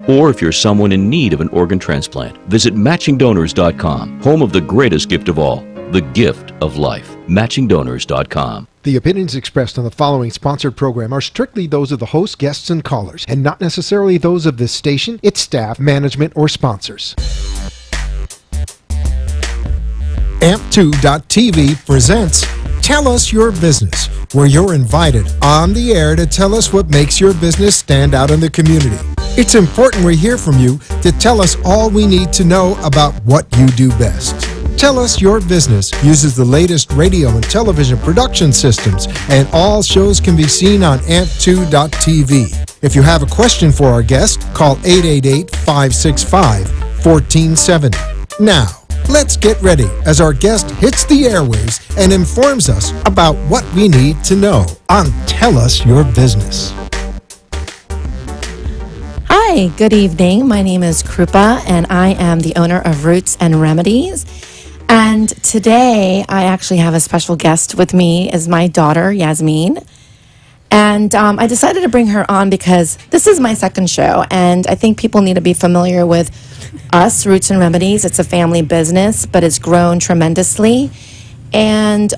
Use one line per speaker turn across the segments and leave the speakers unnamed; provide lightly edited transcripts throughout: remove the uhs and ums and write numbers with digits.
or if you're someone in need of an organ transplant. Visit MatchingDonors.com, home of the greatest gift of all, the gift of life. MatchingDonors.com.
The opinions expressed on the following sponsored program are strictly those of the host, guests, and callers, and not necessarily those of this station, its staff, management, or sponsors.
AMP2.TV presents Tell Us Your Business, where you're invited on the air to tell us what makes your business stand out in the community. It's important we hear from you to tell us all we need to know about what you do best. Tell Us Your Business uses the latest radio and television production systems, and all shows can be seen on AMP2.TV. If you have a question for our guest, call 888-565-1470. Now, let's get ready as our guest hits the airwaves and informs us about what we need to know on Tell Us Your Business.
Hi, good evening. My name is Krupa, and I am the owner of Roots and Remedies. And today, I actually have a special guest with me, is my daughter, Yasmin. And I decided to bring her on because this is my second show, and I think people need to be familiar with us, Roots and Remedies. It's a family business, but it's grown tremendously. And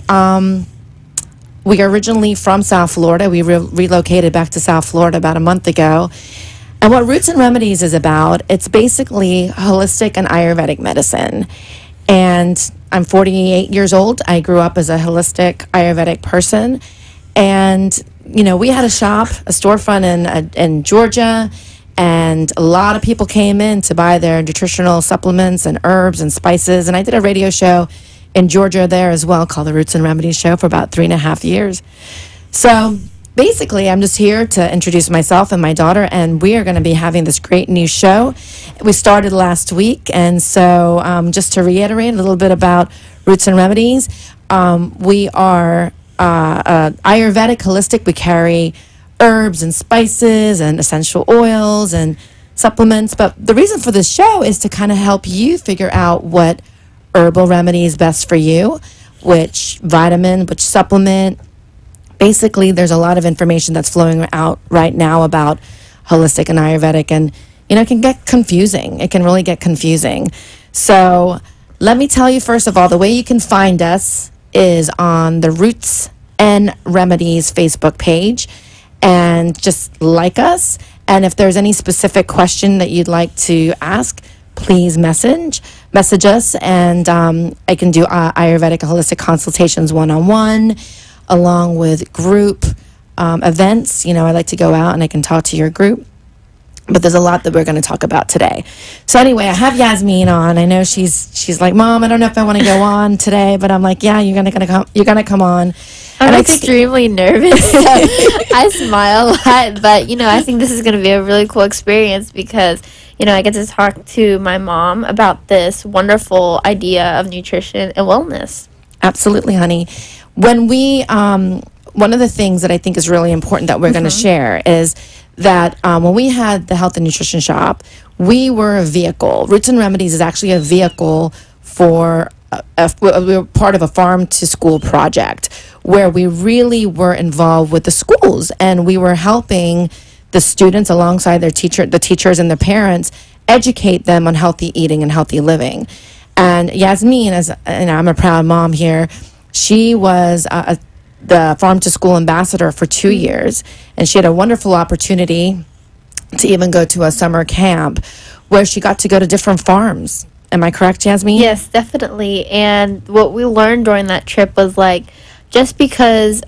we are originally from South Florida. We relocated back to South Florida about a month ago. And what Roots and Remedies is about, it's basically holistic and Ayurvedic medicine. And I'm 48 years old. I grew up as a holistic Ayurvedic person. And, you know, we had a shop, a storefront in Georgia, and a lot of people came in to buy their nutritional supplements and herbs and spices. And I did a radio show in Georgia there as well called the Roots and Remedies Show for about 3.5 years. So basically, I'm just here to introduce myself and my daughter, and we are going to be having this great new show. We started last week, and so just to reiterate a little bit about Roots and Remedies, we are Ayurvedic holistic. We carry herbs and spices and essential oils and supplements, but the reason for this show is to kind of help you figure out what herbal remedy is best for you, which vitamin, which supplement. Basically, there's a lot of information that's flowing out right now about holistic and Ayurvedic, and, you know, it can get confusing. It can really get confusing. So let me tell you, first of all, the way you can find us is on the Roots and Remedies Facebook page, and just like us. And if there's any specific question that you'd like to ask, please message us, and I can do Ayurvedic and holistic consultations one-on-one, along with group events. You know, I like to go out and I can talk to your group. But there's a lot that we're going to talk about today. So anyway, I have Yasmin on. I know she's like, Mom, I don't know if I want to go on today, but I'm like, yeah, you're gonna come on.
I'm extremely nervous. I smile a lot, but, you know, I think this is going to be a really cool experience because, you know, I get to talk to my mom about this wonderful idea of nutrition and wellness.
Absolutely, honey. When we, one of the things that I think is really important that we're going to share is that when we had the health and nutrition shop, we were a vehicle. Roots and Remedies is actually a vehicle for, we were part of a farm to school project where we really were involved with the schools, and we were helping the students alongside the teachers and their parents, educate them on healthy eating and healthy living. And Yasmin, as and I'm a proud mom here, she was the farm to school ambassador for 2 years, and she had a wonderful opportunity to even go to a summer camp where she got to go to different farms. Am I correct, Yasmin?
Yes, definitely. And what we learned during that trip was, like, just because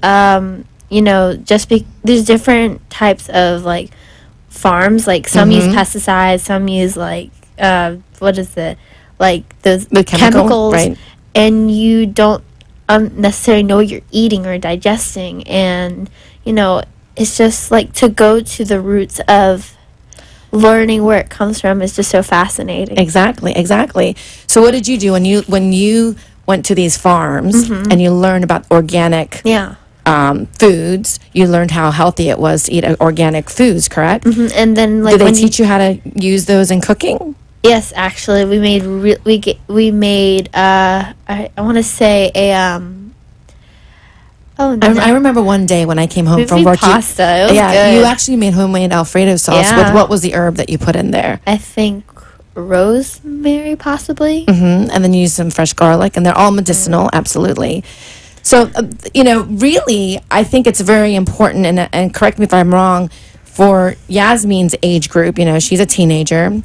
you know, there's different types of, like, farms. Like, some use pesticides, some use, like, what is it, like the chemicals, right? And you don't necessarily know what you're eating or digesting. And, you know, it's just like to go to the roots of learning where it comes from is just so fascinating.
Exactly. So what did you do when you went to these farms and you learned about organic foods? You learned how healthy it was to eat organic foods, correct?
And then, like,
did they teach you how to use those in cooking?
Yes, actually, we made I want to say Oh, no.
I remember one day when I came home from work.
Pasta. It was good.
You actually made homemade Alfredo sauce with what was the herb that you put in there?
I think rosemary, possibly.
And then you use some fresh garlic, and they're all medicinal, absolutely. So, really, I think it's very important, and correct me if I'm wrong, for Yasmin's age group, she's a teenager,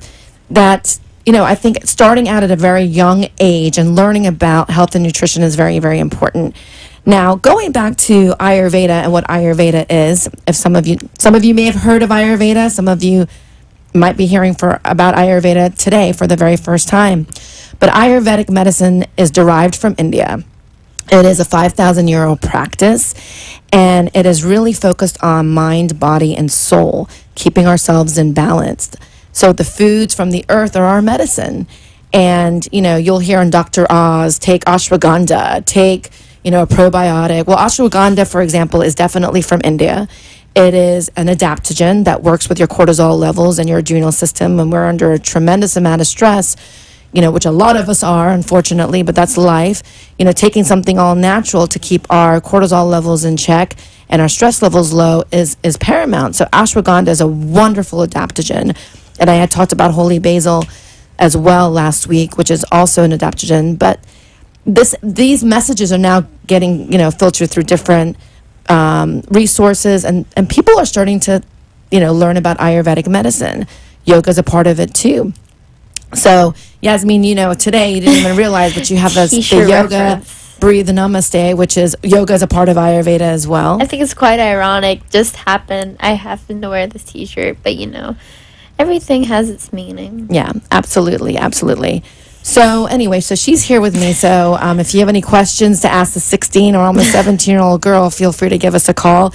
that, I think starting out at a very young age and learning about health and nutrition is very, very important. Now, going back to Ayurveda and what Ayurveda is, if some of you may have heard of Ayurveda, some of you might be hearing about Ayurveda today for the very first time. But Ayurvedic medicine is derived from India. It is a 5,000-year-old practice, and it is really focused on mind, body, and soul, keeping ourselves in balance. So the foods from the earth are our medicine. And, you'll hear on Dr. Oz, take ashwagandha, take a probiotic. Well, ashwagandha, for example, is definitely from India. It is an adaptogen that works with your cortisol levels and your adrenal system. And we're under a tremendous amount of stress, which a lot of us are, unfortunately, but that's life. Taking something all natural to keep our cortisol levels in check and our stress levels low is paramount. So ashwagandha is a wonderful adaptogen. And I had talked about holy basil as well last week, which is also an adaptogen. But these messages are now getting, filtered through different resources, and people are starting to, learn about Ayurvedic medicine. Yoga is a part of it too. So, Yasmin, today you didn't even realize, but you have the yoga, breathe, namaste, which is yoga is a part of Ayurveda as well.
I think it's quite ironic. Just happened. I happen to wear this T-shirt, but everything has its meaning.
Yeah, absolutely, absolutely. So anyway, so she's here with me. So if you have any questions to ask the 16 or almost 17-year-old girl, feel free to give us a call.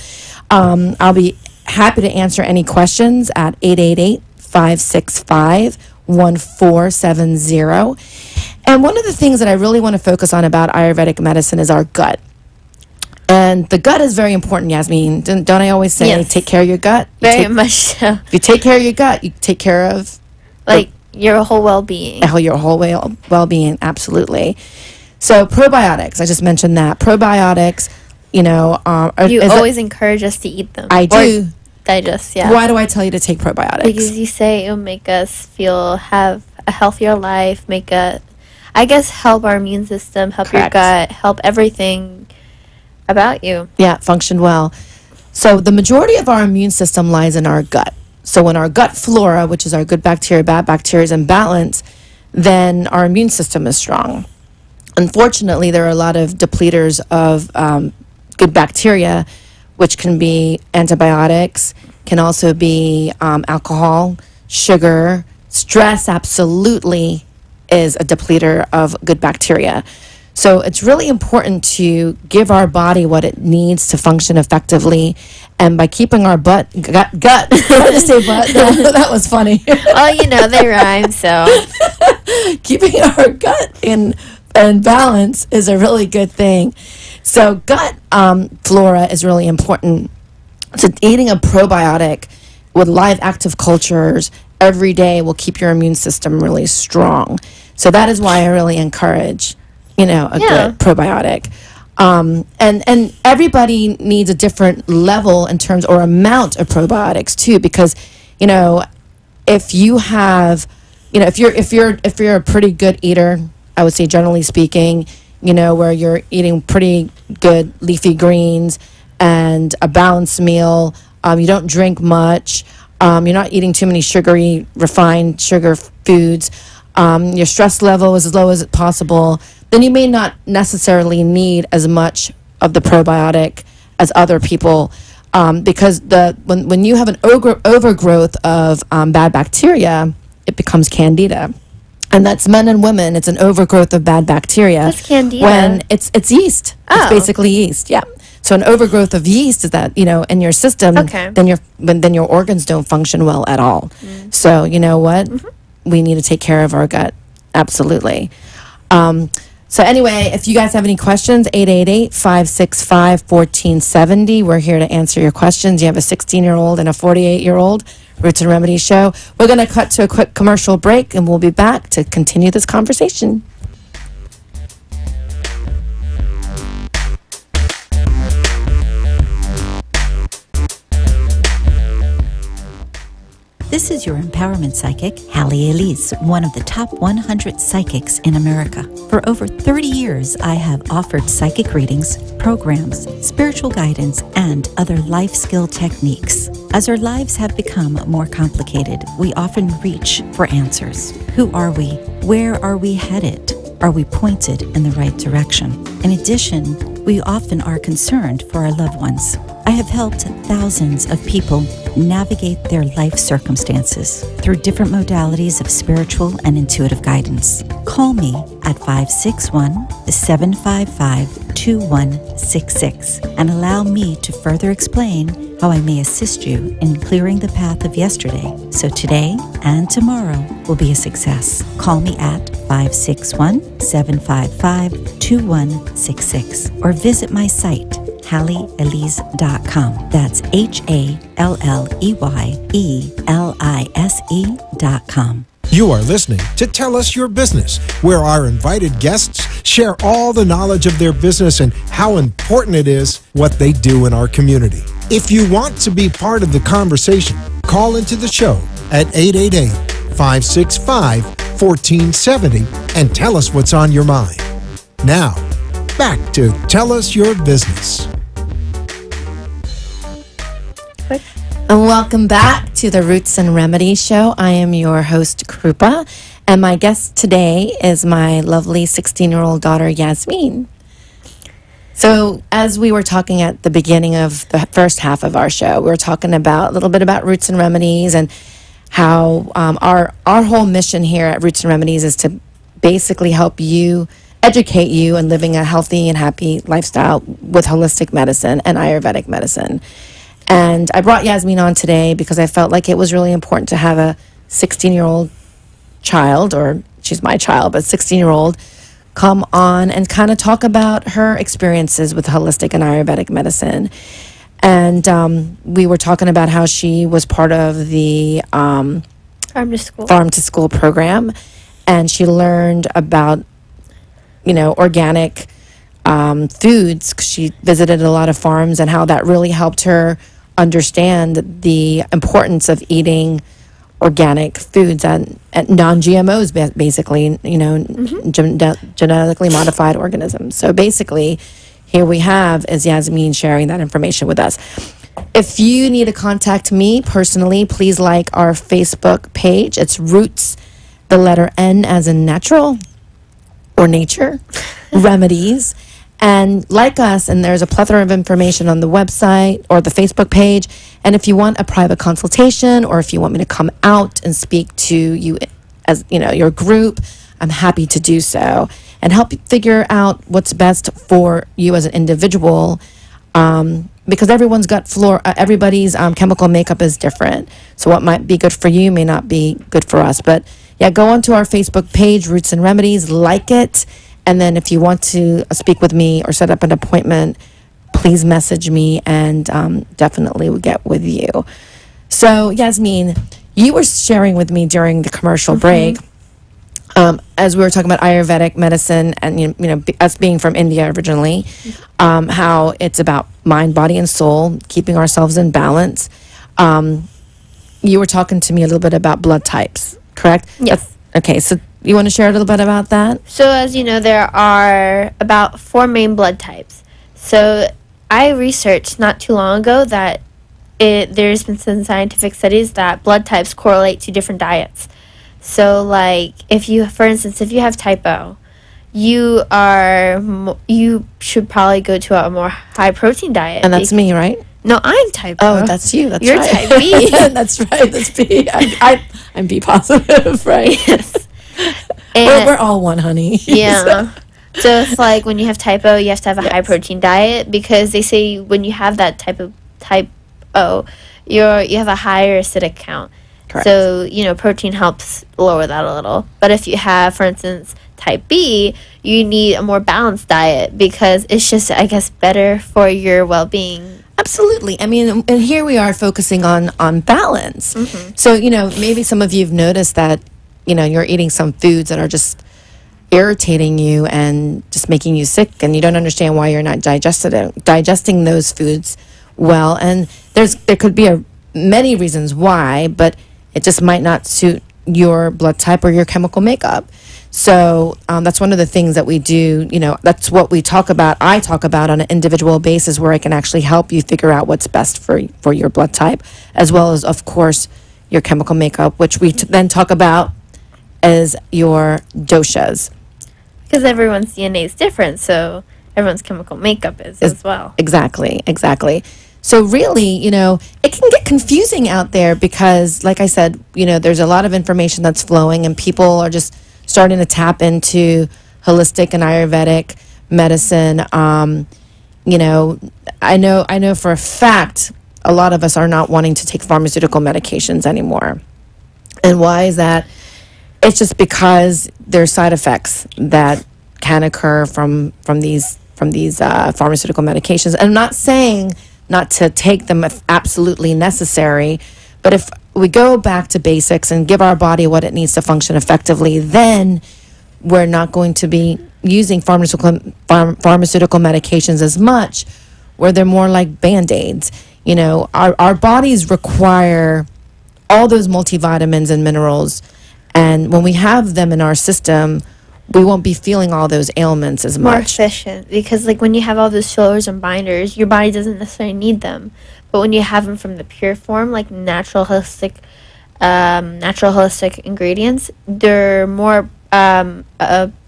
I'll be happy to answer any questions at 888-565-1470. And one of the things that I really want to focus on about Ayurvedic medicine is our gut. And the gut is very important, Yasmin. Don't I always say, take care of your gut?
Very much so.
If you take care of your gut, you take care of...
your whole well-being.
Your whole well-being, absolutely. So probiotics, I just mentioned that. Probiotics, you always encourage us to eat them.
I do. Digest, yeah.
Why do I tell you to take probiotics?
Because you say it'll make us have a healthier life, help our immune system, help your gut, help everything about you. Yeah,
function well. So the majority of our immune system lies in our gut. So when our gut flora, which is our good bacteria, bad bacteria, is in balance, then our immune system is strong. Unfortunately, there are a lot of depleters of good bacteria, which can be antibiotics, can also be alcohol, sugar. Stress absolutely is a depleter of good bacteria. So it's really important to give our body what it needs to function effectively. And by keeping our gut, I had to say butt, that was funny.
Well, they rhyme, so.
Keeping our gut in balance is a really good thing. So gut flora is really important. So eating a probiotic with live active cultures every day will keep your immune system really strong. So that is why I really encourage good probiotic. And everybody needs a different level in terms or amount of probiotics too, because, if you have, if you're a pretty good eater, I would say generally speaking, where you're eating pretty good leafy greens and a balanced meal, you don't drink much, you're not eating too many sugary, refined sugar foods, your stress level is as low as possible, then you may not necessarily need as much of the probiotic as other people, because when you have an overgrowth of bad bacteria, it becomes candida. And that's men and women. It's an overgrowth of bad bacteria.
What's candida?
When it's yeast.
Oh.
It's basically yeast, yeah. So an overgrowth of yeast is that, in your system, then your organs don't function well at all. So you know what? We need to take care of our gut. Absolutely. So anyway, if you guys have any questions, 888-565-1470. We're here to answer your questions. You have a 16-year-old and a 48-year-old. Roots and Remedies show. We're going to cut to a quick commercial break, and we'll be back to continue this conversation.
This is your empowerment psychic, Hallie Elise, one of the top 100 psychics in America. For over 30 years, I have offered psychic readings, programs, spiritual guidance, and other life skill techniques. As our lives have become more complicated, we often reach for answers. Who are we? Where are we headed? Are we pointed in the right direction? In addition, we often are concerned for our loved ones. I have helped thousands of people navigate their life circumstances through different modalities of spiritual and intuitive guidance. Call me at 561-755-2166 and allow me to further explain how I may assist you in clearing the path of yesterday so today and tomorrow will be a success. Call me at 561-755-2166 or visit my site, HalleyElise.com. That's HalleyElise.com.
You are listening to Tell Us Your Business, where our invited guests share all the knowledge of their business and how important it is what they do in our community. If you want to be part of the conversation, call into the show at 888-565-1470 and tell us what's on your mind. Now, back to Tell Us Your Business.
And welcome back to the Roots and Remedies show. I am your host, Krupa, and my guest today is my lovely 16-year-old daughter, Yasmin. So as we were talking at the beginning of the first half of our show, we were talking about a little bit about Roots and Remedies and how our whole mission here at Roots and Remedies is to basically help you, educate you in living a healthy and happy lifestyle with holistic medicine and Ayurvedic medicine. And I brought Yasmin on today because I felt like it was really important to have a 16-year-old child, or she's my child, but 16-year-old, come on and kind of talk about her experiences with holistic and Ayurvedic medicine. And we were talking about how she was part of the Farm to School program, and she learned about, organic foods. She visited a lot of farms and how that really helped her understand the importance of eating organic foods and non-GMOs, basically, genetically modified organisms. So basically, here we have is Yasmin sharing that information with us. If you need to contact me personally, please like our Facebook page. It's Roots, the letter N as in natural or nature, Remedies. And like us, and there's a plethora of information on the website or the Facebook page. And if you want a private consultation, or if you want me to come out and speak to you as, your group, I'm happy to do so and help you figure out what's best for you as an individual. Because everyone's everybody's chemical makeup is different. So what might be good for you may not be good for us. But yeah, go onto our Facebook page, Roots and Remedies, like it. And then if you want to speak with me or set up an appointment, please message me and definitely we'll get with you. So, Yasmin, you were sharing with me during the commercial break, as we were talking about Ayurvedic medicine and, us being from India originally, how it's about mind, body, and soul, keeping ourselves in balance. You were talking to me a little bit about blood types, correct?
Yes.
Okay, so you want to share a little bit about that?
So as you know, there are about 4 main blood types. So I researched not too long ago that there's been some scientific studies that blood types correlate to different diets. So like for instance, if you have type O, you should probably go to a more high protein diet.
And that's me, right?
No, I'm type O.
Oh, that's you. That's
You're
right.
type B.
That's right. That's B. I'm B positive, right?
Yes.
We're all one, honey.
Yeah. So it's like when you have type O, you have to have a high protein diet, because they say when you have that type O, you have a higher acidic count.
Correct.
So, protein helps lower that a little. But if you have, for instance, type B, you need a more balanced diet, because it's just, I guess, better for your well-being.
Absolutely. I mean, and here we are focusing on balance. Mm-hmm. So, maybe some of you have noticed that, you're eating some foods that are just irritating you and just making you sick, and you don't understand why you're not digesting those foods well. And there could be many reasons why, but It just might not suit your blood type or your chemical makeup. So that's one of the things that we do. That's what we talk about. I talk about on an individual basis, where I can actually help you figure out what's best for your blood type, as well as, of course, your chemical makeup, which we then talk about as your doshas.
Because everyone's DNA is different, so everyone's chemical makeup is as well.
Exactly. So really, it can get confusing out there because, like I said, there's a lot of information that's flowing, and people are just starting to tap into holistic and Ayurvedic medicine. I know for a fact a lot of us are not wanting to take pharmaceutical medications anymore. And why is that? It's just because there's side effects that can occur from these pharmaceutical medications. And I'm not saying not to take them if absolutely necessary, but if we go back to basics and give our body what it needs to function effectively, then we're not going to be using pharmaceutical medications as much, where they're more like Band-Aids. Our bodies require all those multivitamins and minerals, and when we have them in our system, we won't be feeling all those ailments as much.
More efficient, because when you have all those fillers and binders, your body doesn't necessarily need them. But when you have them from the pure form, like natural holistic ingredients, they're more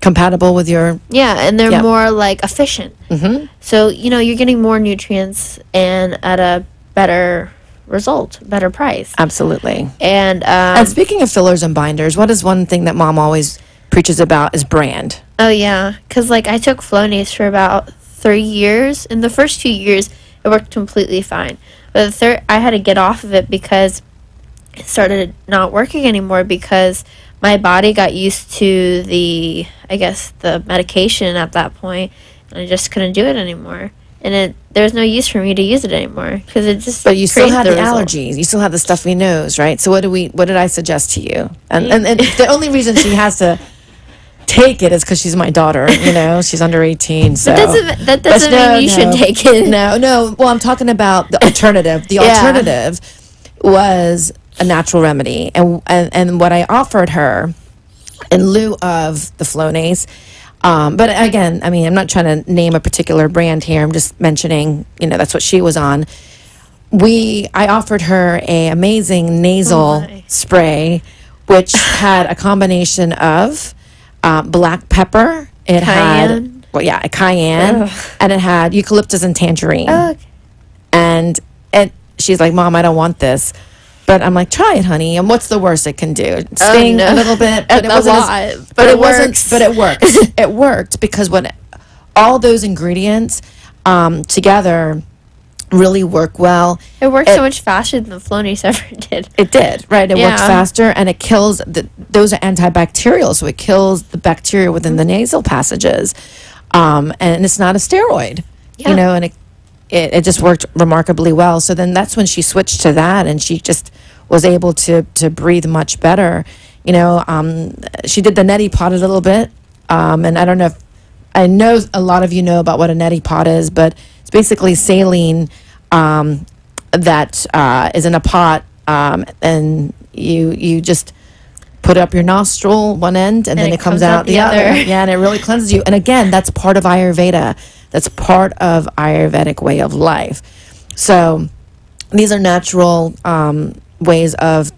compatible with your...
Yeah, and they're more efficient.
Mm-hmm.
So, you're getting more nutrients and at a better result, better price.
Absolutely.
And
speaking of fillers and binders, what is one thing that Mom always preaches about is brand?
Oh, yeah. Because, I took Flonase for about 3 years. In the first 2 years, it worked completely fine. But the third, I had to get off of it because it started not working anymore, because my body got used to the medication at that point, and I just couldn't do it anymore. And there's no use for me to use it anymore, because it just...
But you still have the allergies. You still have the stuffy nose, right? So what did I suggest to you? And the only reason she has to take it is because she's my daughter. She's under 18. So
that doesn't mean you should take it.
No. Well, I'm talking about the alternative. The alternative was a natural remedy, and what I offered her in lieu of the Flonase. But again, I'm not trying to name a particular brand here. I'm just mentioning, that's what she was on. I offered her a amazing nasal spray, which had a combination of black pepper. It
cayenne.
had, cayenne, and it had eucalyptus and tangerine.
Oh, okay.
And she's like, "Mom, I don't want this." But I'm like, try it, honey. And what's the worst it can do? Sting a little bit, but it wasn't. But it wasn't. But it worked. It worked because when all those ingredients together really work well.
It worked so much faster than the Flonase ever did.
It did, right? It works faster, and it kills those are antibacterial, so it kills the bacteria within the nasal passages, and it's not a steroid, and it just worked remarkably well. So then that's when she switched to that, and she just was able to breathe much better. She did the neti pot a little bit, and I don't know if I know a lot of you know about what a neti pot is, but it's basically saline that is in a pot, and you just put up your nostril one end, and then it comes out the other. Yeah, and it really cleanses you. And again, that's part of Ayurveda. That's part of Ayurvedic way of life. So these are natural ways of,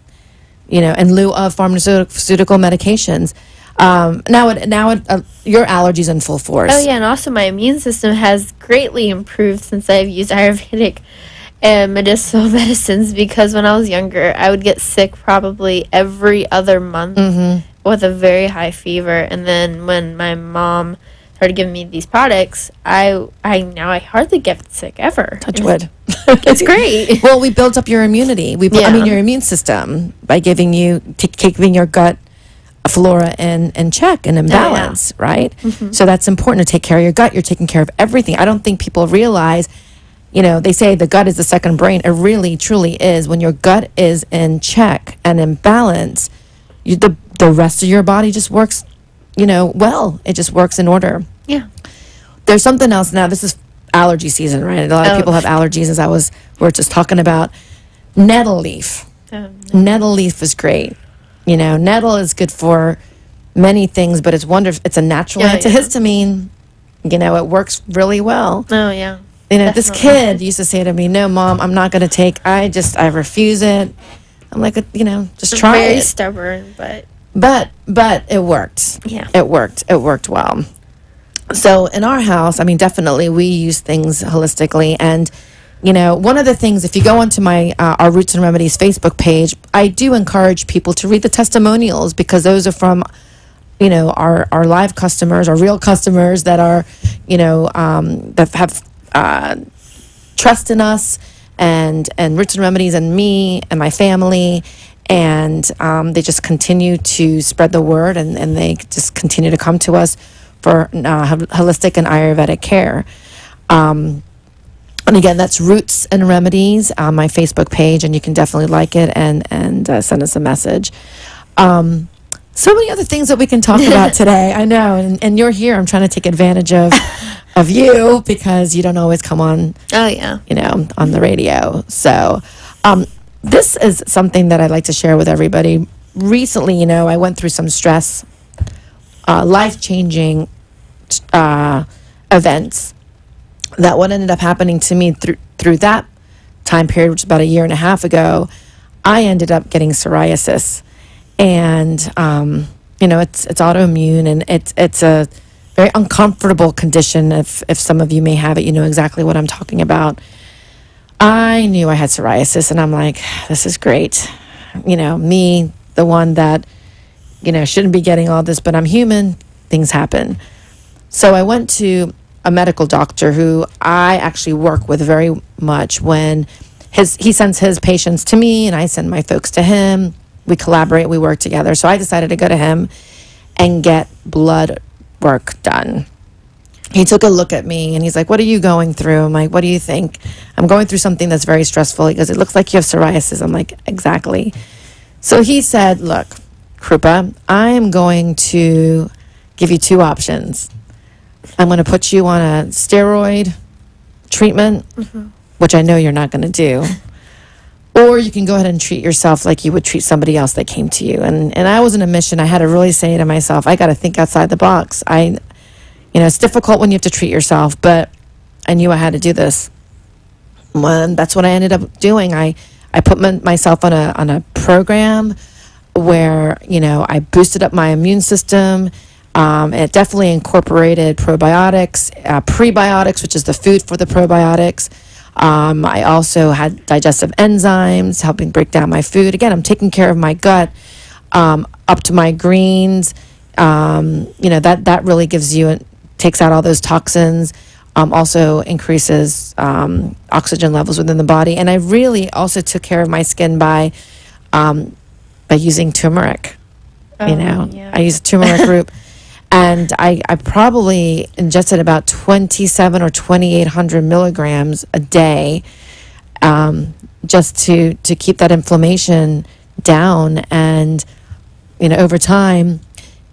in lieu of pharmaceutical medications. Now your allergies in full force.
Oh yeah, and also my immune system has greatly improved since I've used Ayurvedic and medicinal medicines, because when I was younger, I would get sick probably every other month with a very high fever, and then when my mom started giving me these products, I hardly get sick ever.
Touch wood.
It's great.
Well, we built up your immunity. Your immune system by keeping your gut flora in check and in balance, right? Mm-hmm. So that's important to take care of your gut. You're taking care of everything. I don't think people realize, they say the gut is the second brain. It really, truly is. When your gut is in check and in balance, the rest of your body just works, well. It just works in order.
Yeah.
There's something else now. This is allergy season, right? A lot of people have allergies, we're just talking about nettle leaf. Nettle leaf is great. You know, nettle is good for many things, but it's wonderful. It's a natural antihistamine. You know, it works really well.
Oh, yeah.
You know, this kid used to say to me, "No, Mom, I'm not going to take. I refuse it." I'm like, you know, just try it.
Very stubborn, but
it worked.
Yeah,
it worked. It worked well. So in our house, I mean, definitely we use things holistically, and you know, one of the things, if you go onto my our Roots and Remedies Facebook page, I do encourage people to read the testimonials, because those are from, you know, our live customers, our real customers that are, you know, that have trust in us and Roots and Remedies and me and my family, and they just continue to spread the word, and they just continue to come to us for holistic and Ayurvedic care. And again, that's Roots and Remedies on my Facebook page, and you can definitely like it and send us a message. So many other things that we can talk about today. I know, and you're here. I'm trying to take advantage of you, because you don't always come on.
Oh yeah,
you know, on the radio. So this is something that I'd like to share with everybody. Recently, you know, I went through some stress, life-changing events. That what ended up happening to me through that time period, which was about 1.5 years ago, I ended up getting psoriasis. And, you know, it's autoimmune, and it's a very uncomfortable condition. If some of you may have it, you know exactly what I'm talking about. I knew I had psoriasis, and I'm like, this is great. You know, me, the one that, you know, shouldn't be getting all this, but I'm human. Things happen. So I went to a medical doctor who I actually work with very much. When he sends his patients to me, and I send my folks to him. We collaborate, we work together. So I decided to go to him and get blood work done. He took a look at me, and he's like, "What are you going through?" I'm like, "What do you think?" "I'm going through something that's very stressful." He goes, "It looks like you have psoriasis." I'm like, "Exactly." So he said, "Look, Krupa, I am going to give you 2 options. I'm going to put you on a steroid treatment, which I know you're not going to do. Or you can go ahead and treat yourself like you would treat somebody else that came to you." And I was in a mission. I had to really say to myself, I got to think outside the box. You know, it's difficult when you have to treat yourself, but I knew I had to do this. And that's what I ended up doing. I put myself on a program where, you know, I boosted up my immune system. It definitely incorporated probiotics, prebiotics, which is the food for the probiotics. I also had digestive enzymes helping break down my food. Again, I'm taking care of my gut, up to my greens. You know, that really gives you, takes out all those toxins, also increases oxygen levels within the body. And I really also took care of my skin by using turmeric. You know, I use turmeric root. And I probably ingested about 27 or 2,800 milligrams a day, just to keep that inflammation down. And, you know, over time,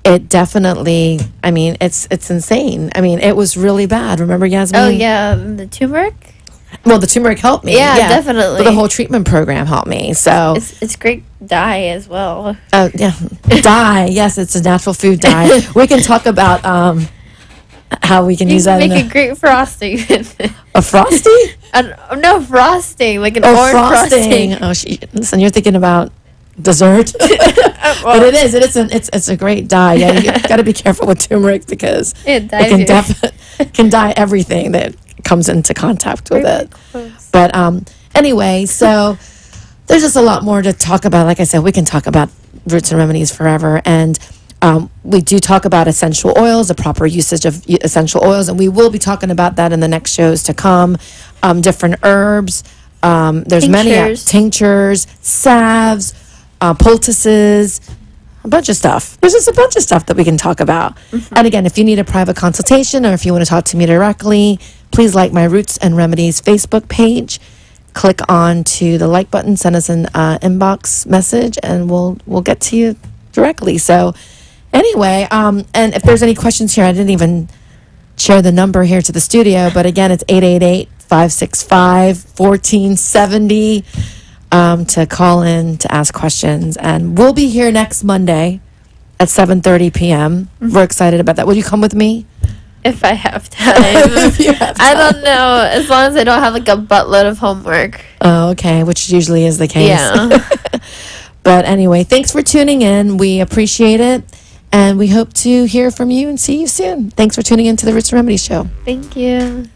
it definitely, I mean, it's insane. I mean, it was really bad. Remember, Yasmin?
Oh, yeah, the turmeric?
Well, the turmeric helped me.
Yeah, definitely.
But the whole treatment program helped me. So
it's great dye as well.
Oh, yeah. Dye. Yes, it's a natural food dye. We can talk about how we can use that.
Make a great frosting.
A frosty?
No, frosting. Like an orange frosting.
Oh, listen, you're thinking about dessert. But it is. It's a great dye. Yeah, you got to be careful with turmeric, because it can dye everything that comes into contact with it. But anyway, so there's just a lot more to talk about. Like I said, we can talk about Roots and Remedies forever. And we do talk about essential oils, the proper usage of essential oils, and we will be talking about that in the next shows to come. Different herbs. There's many tinctures, salves, poultices, a bunch of stuff. There's just a bunch of stuff that we can talk about. And again, if you need a private consultation, or if you want to talk to me directly, please like my Roots and Remedies Facebook page. Click on to the like button, send us an inbox message, and we'll get to you directly. So anyway, and if there's any questions here, I didn't even share the number here to the studio, but again, it's 888-565-1470. to call in to ask questions. And we'll be here next Monday at 7:30 p.m. We're excited about that. Will you come with me?
If I have time.
If you have
I don't know. As long as I don't have like a buttload of homework.
Oh, okay, which usually is the case.
Yeah.
But anyway, thanks for tuning in. We appreciate it. And we hope to hear from you and see you soon. Thanks for tuning in to the Roots and Remedies show.
Thank you.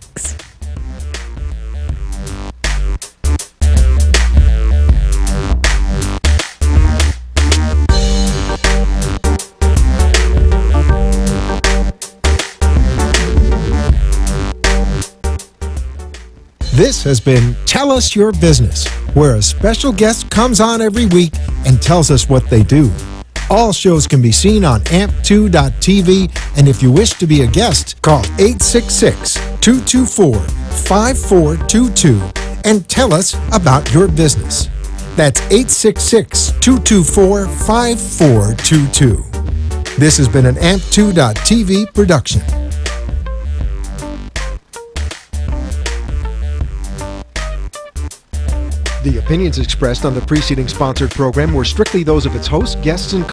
This has been Tell Us Your Business, where a special guest comes on every week and tells us what they do. All shows can be seen on amp2.tv, and if you wish to be a guest, call 866-224-5422 and tell us about your business. That's 866-224-5422. This has been an amp2.tv production.
The opinions expressed on the preceding sponsored program were strictly those of its hosts, guests, and